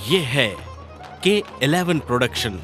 ये है K11 production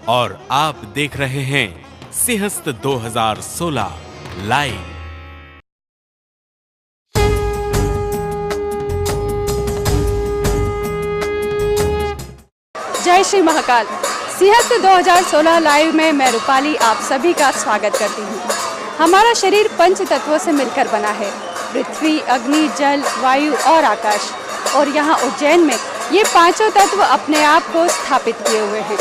और आप देख रहे हैं सिंहस्थ 2016 लाइव। जय श्री महाकाल। सिंहस्थ 2016 लाइव में मैं रूपाली आप सभी का स्वागत करती हूँ। हमारा शरीर पंच तत्वों से मिलकर बना है, पृथ्वी, अग्नि, जल, वायु और आकाश। और यहाँ उज्जैन में ये पांचों तत्व अपने आप को स्थापित किए हुए हैं।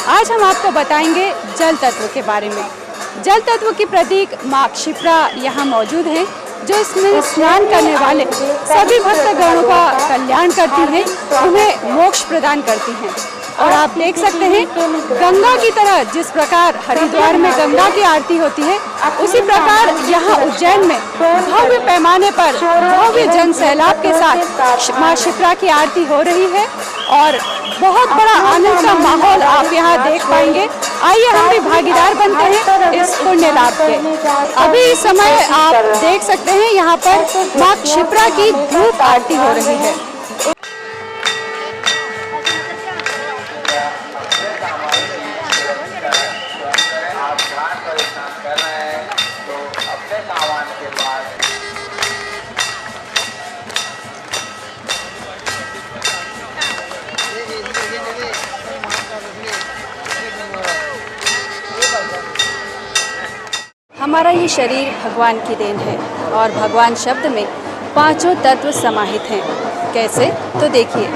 आज हम आपको बताएंगे जल तत्व के बारे में। जल तत्व की प्रतीक माँ क्षिप्रा यहाँ मौजूद हैं, जो इसमें स्नान करने वाले सभी भक्तगणों का कल्याण करती हैं, उन्हें मोक्ष प्रदान करती हैं। और आप देख सकते हैं गंगा की तरह जिस प्रकार हरिद्वार में गंगा की आरती होती है, उसी प्रकार यहाँ उज्जैन में भव्य पैमाने पर भव्य जन सैलाब के साथ माँ क्षिप्रा की आरती हो रही है और बहुत बड़ा आनंद का माहौल आप यहाँ देख पाएंगे। आइए हम भी भागीदार बनते हैं इस पुण्य लाभ के। अभी इस समय आप देख सकते हैं यहाँ पर माँ क्षिप्रा की धूप आरती हो रही है। हमारा ये शरीर भगवान की देन है और भगवान शब्द में पांचों तत्व समाहित हैं। कैसे? तो देखिए,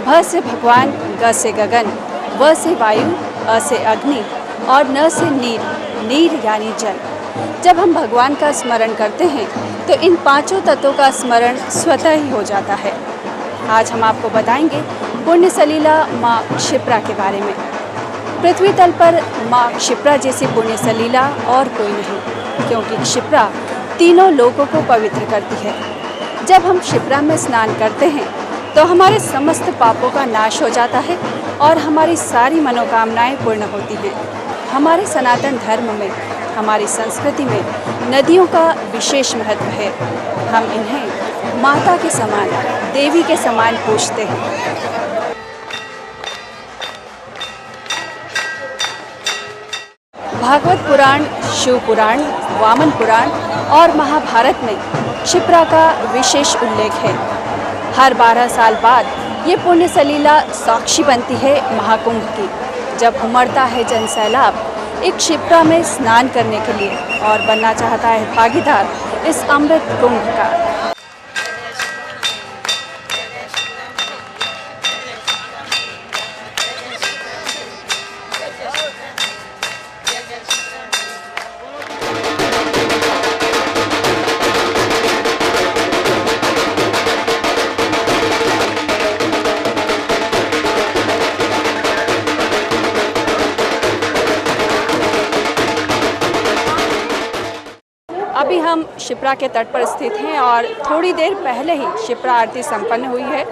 भ से भगवान, ग से गगन, व से वायु, अ से अग्नि और न से नीर, नीर यानी जल। जब हम भगवान का स्मरण करते हैं तो इन पांचों तत्वों का स्मरण स्वतः ही हो जाता है। आज हम आपको बताएंगे पुण्य सलीला माँ क्षिप्रा के बारे में। पृथ्वी तल पर माँ क्षिप्रा जैसी पुण्य सलीला और कोई नहीं, क्योंकि क्षिप्रा तीनों लोकों को पवित्र करती है। जब हम क्षिप्रा में स्नान करते हैं तो हमारे समस्त पापों का नाश हो जाता है और हमारी सारी मनोकामनाएं पूर्ण होती हैं। हमारे सनातन धर्म में, हमारी संस्कृति में नदियों का विशेष महत्व है। हम इन्हें माता के समान, देवी के समान पूजते हैं। भागवत पुराण, शिव पुराण, वामन पुराण और महाभारत में क्षिप्रा का विशेष उल्लेख है। हर 12 साल बाद ये पुण्य सलीला साक्षी बनती है महाकुंभ की, जब उमड़ता है जन सैलाब एक क्षिप्रा में स्नान करने के लिए और बनना चाहता है भागीदार इस अमृत कुंभ का। अभी हम क्षिप्रा के तट पर स्थित हैं और थोड़ी देर पहले ही क्षिप्रा आरती संपन्न हुई है।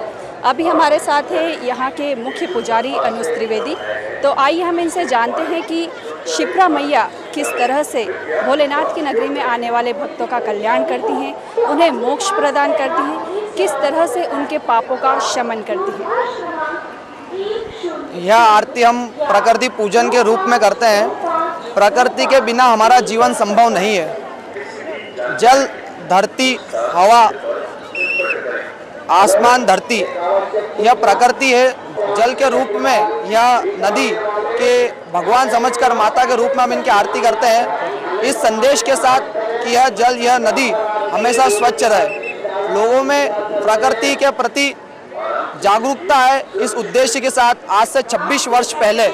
अभी हमारे साथ है यहाँ के मुख्य पुजारी अनुज त्रिवेदी। तो आइए हम इनसे जानते हैं कि क्षिप्रा मैया किस तरह से भोलेनाथ की नगरी में आने वाले भक्तों का कल्याण करती हैं, उन्हें मोक्ष प्रदान करती हैं, किस तरह से उनके पापों का शमन करती हैं। यह आरती हम प्रकृति पूजन के रूप में करते हैं। प्रकृति के बिना हमारा जीवन संभव नहीं है। जल, धरती, हवा, आसमान, धरती, यह प्रकृति है। जल के रूप में यह नदी के भगवान समझकर माता के रूप में हम इनकी आरती करते हैं, इस संदेश के साथ कि यह जल, यह नदी हमेशा स्वच्छ रहे। लोगों में प्रकृति के प्रति जागरूकता है। इस उद्देश्य के साथ आज से 26 वर्ष पहले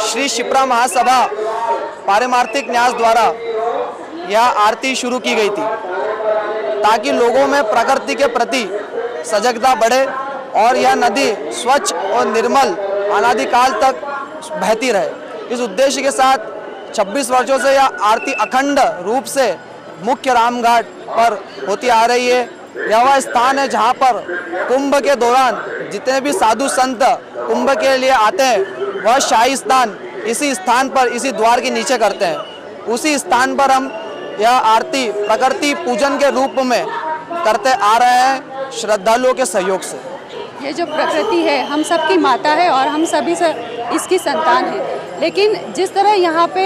श्री क्षिप्रा महासभा पारमार्थिक न्यास द्वारा यह आरती शुरू की गई थी, ताकि लोगों में प्रकृति के प्रति सजगता बढ़े और यह नदी स्वच्छ और निर्मल अनादिकाल तक बहती रहे। इस उद्देश्य के साथ 26 वर्षों से यह आरती अखंड रूप से मुख्य रामघाट पर होती आ रही है। यह वह स्थान है जहाँ पर कुंभ के दौरान जितने भी साधु संत कुंभ के लिए आते हैं, वह शाही स्नान इसी स्थान पर, इसी द्वार के नीचे करते हैं। उसी स्थान पर हम यह आरती प्रकृति पूजन के रूप में करते आ रहे हैं श्रद्धालुओं के सहयोग से। ये जो प्रकृति है हम सबकी माता है और हम सभी इसकी संतान है। लेकिन जिस तरह यहाँ पे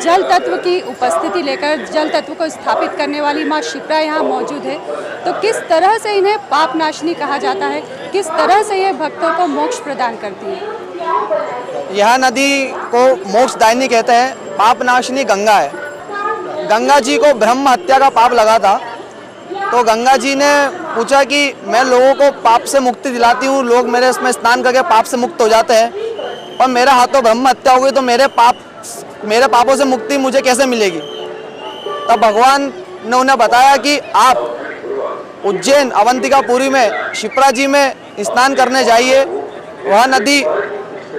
जल तत्व की उपस्थिति लेकर जल तत्व को स्थापित करने वाली माँ क्षिप्रा यहाँ मौजूद है, तो किस तरह से इन्हें पाप नाशिनी कहा जाता है, किस तरह से ये भक्तों को मोक्ष प्रदान करती है। यह नदी को मोक्षदायिनी कहते हैं। पाप नाशिनी गंगा है। गंगा जी को ब्रह्म हत्या का पाप लगा था, तो गंगा जी ने पूछा कि मैं लोगों को पाप से मुक्ति दिलाती हूँ, लोग मेरे इसमें स्नान करके पाप से मुक्त हो जाते हैं, और मेरे हाथों ब्रह्म हत्या हो गई तो मेरे पापों से मुक्ति मुझे कैसे मिलेगी। तब भगवान ने उन्हें बताया कि आप उज्जैन अवंतिकापुरी में क्षिप्रा जी में स्नान करने जाइए। वह नदी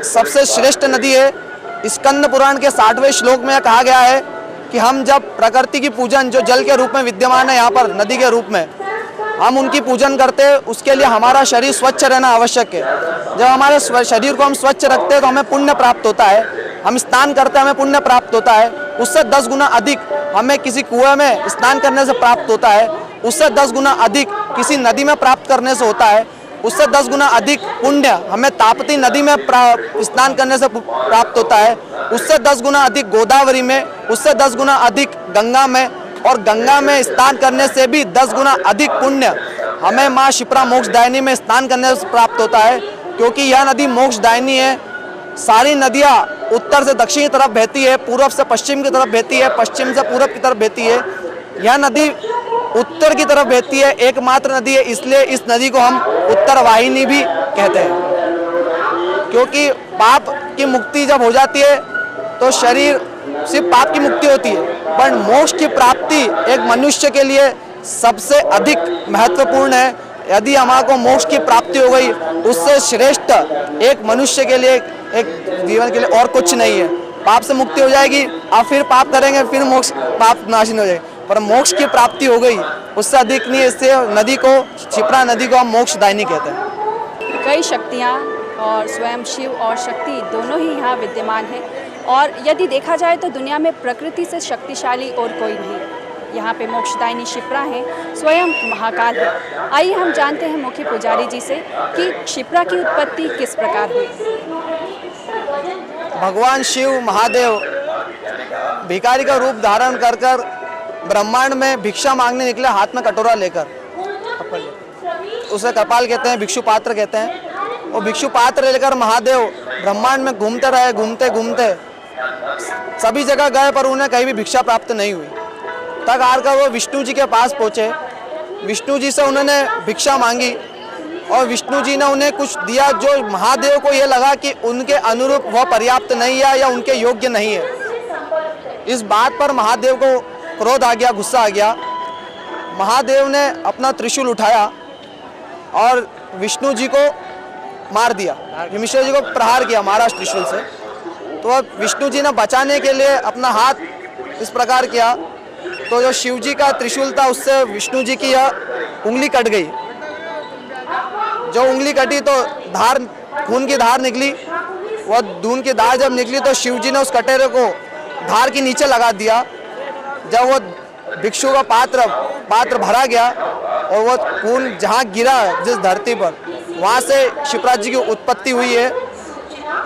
सबसे श्रेष्ठ नदी है। स्कंद पुराण के 60वें श्लोक में कहा गया है कि हम जब प्रकृति की पूजन जो जल के रूप में विद्यमान है यहाँ पर नदी के रूप में, हम उनकी पूजन करते हैं, उसके लिए हमारा शरीर स्वच्छ रहना आवश्यक है। जब हमारे शरीर को हम स्वच्छ रखते हैं तो हमें पुण्य प्राप्त होता है। हम स्नान करते हैं, हमें पुण्य प्राप्त होता है। उससे 10 गुना अधिक हमें किसी कुएं में स्नान करने से प्राप्त होता है। उससे 10 गुना अधिक किसी नदी में प्राप्त करने से होता है। उससे 10 गुना अधिक पुण्य हमें ताप्ती नदी में स्नान करने से प्राप्त होता है। उससे 10 गुना अधिक गोदावरी में, उससे 10 गुना अधिक गंगा में, और गंगा में स्नान करने से भी 10 गुना अधिक पुण्य हमें माँ क्षिप्रा मोक्षदायिनी में स्नान करने से प्राप्त होता है, क्योंकि यह नदी मोक्षदायिनी है। सारी नदियाँ उत्तर से दक्षिण की तरफ बहती है, पूर्व से पश्चिम की तरफ बहती है, पश्चिम से पूर्व की तरफ बहती है। यह नदी उत्तर की तरफ बहती है, एकमात्र नदी है, इसलिए इस नदी को हम उत्तर वाहिनी भी कहते हैं। क्योंकि पाप की मुक्ति जब हो जाती है तो शरीर सिर्फ पाप की मुक्ति होती है, पर मोक्ष की प्राप्ति एक मनुष्य के लिए सबसे अधिक महत्वपूर्ण है। यदि हमारे को मोक्ष की प्राप्ति हो गई, उससे श्रेष्ठ एक मनुष्य के लिए, एक जीवन के लिए और कुछ नहीं है। पाप से मुक्ति हो जाएगी, आप फिर पाप करेंगे, फिर मोक्ष पाप नाशनी हो जाएगी, पर मोक्ष की प्राप्ति हो गई उससे अधिक नहीं है। इससे नदी को, क्षिप्रा नदी को हम मोक्षदायिनी कहते हैं। कई शक्तियाँ और स्वयं शिव और शक्ति दोनों ही यहाँ विद्यमान है, और यदि देखा जाए तो दुनिया में प्रकृति से शक्तिशाली और कोई नहीं। यहाँ पे मोक्षदायिनी क्षिप्रा है, स्वयं महाकाल है। आइए हम जानते हैं मुख्य पुजारी जी से कि क्षिप्रा की उत्पत्ति किस प्रकार हुई। भगवान शिव महादेव भिखारी का रूप धारण कर कर ब्रह्मांड में भिक्षा मांगने निकले, हाथ में कटोरा लेकर। उसे कपाल कहते हैं, भिक्षु पात्र कहते हैं। वो भिक्षु पात्र लेकर महादेव ब्रह्मांड में घूमते रहे, घूमते घूमते सभी जगह गए, पर उन्हें कहीं भी भिक्षा प्राप्त नहीं हुई। तब आकर वो विष्णु जी के पास पहुँचे। विष्णु जी से उन्होंने भिक्षा मांगी और विष्णु जी ने उन्हें कुछ दिया जो महादेव को ये लगा कि उनके अनुरूप वह पर्याप्त नहीं है या उनके योग्य नहीं है। इस बात पर महादेव को क्रोध आ गया, गुस्सा आ गया। महादेव ने अपना त्रिशूल उठाया और विष्णु जी को मार दिया, विष्णु जी को प्रहार किया, मारा त्रिशूल से। तो अब विष्णु जी ने बचाने के लिए अपना हाथ इस प्रकार किया, तो जो शिव जी का त्रिशूल था उससे विष्णु जी की यह उंगली कट गई। जो उंगली कटी तो धार, खून की धार निकली। वह खून की धार जब निकली तो शिव जी ने उस कटेरे को धार के नीचे लगा दिया। जब वो भिक्षु का पात्र भरा गया और वो खून जहाँ गिरा जिस धरती पर, वहाँ से क्षिप्रा जी की उत्पत्ति हुई है।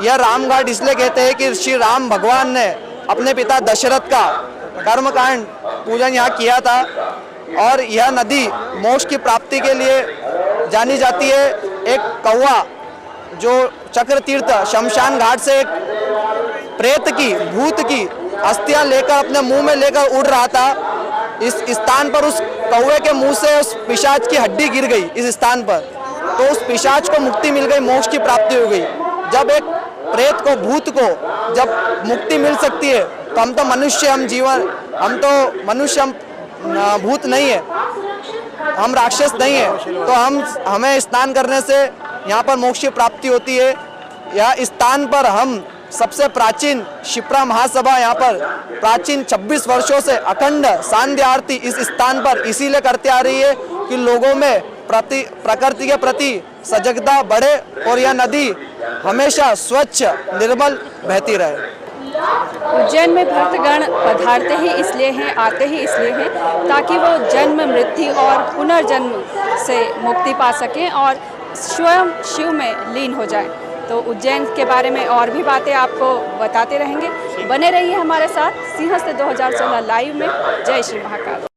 यह रामघाट इसलिए कहते हैं कि श्री राम भगवान ने अपने पिता दशरथ का कर्मकांड पूजन यहाँ किया था, और यह नदी मोक्ष की प्राप्ति के लिए जानी जाती है। एक कौवा जो चक्र तीर्थ शमशान घाट से एक प्रेत की, भूत की अस्थियां लेकर अपने मुंह में लेकर उड़ रहा था, इस स्थान पर उस कौवे के मुंह से उस पिशाच की हड्डी गिर गई इस स्थान पर, तो उस पिशाच को मुक्ति मिल गई, मोक्ष की प्राप्ति हो गई। जब एक प्रेत को, भूत को जब मुक्ति मिल सकती है तो हम तो मनुष्य, हम तो मनुष्य, हम भूत नहीं है, हम राक्षस नहीं है, तो हमें स्नान करने से यहाँ पर मोक्ष की प्राप्ति होती है। यह स्थान पर हम सबसे प्राचीन क्षिप्रा महासभा यहाँ पर प्राचीन 26 वर्षों से अखंड सांध्य आरती इस स्थान पर इसीलिए करते आ रही है कि लोगों में प्रकृति के प्रति सजगता बढ़े और यह नदी हमेशा स्वच्छ निर्मल बहती रहे। उज्जैन में भक्तगण पधारते ही इसलिए हैं, आते ही इसलिए हैं ताकि वो जन्म, मृत्यु और पुनर्जन्म से मुक्ति पा सकें और स्वयं शिव में लीन हो जाएं। तो उज्जैन के बारे में और भी बातें आपको बताते रहेंगे। बने रहिए हमारे साथ सिंहस्थ 2016 लाइव में। जय श्री महाकाल।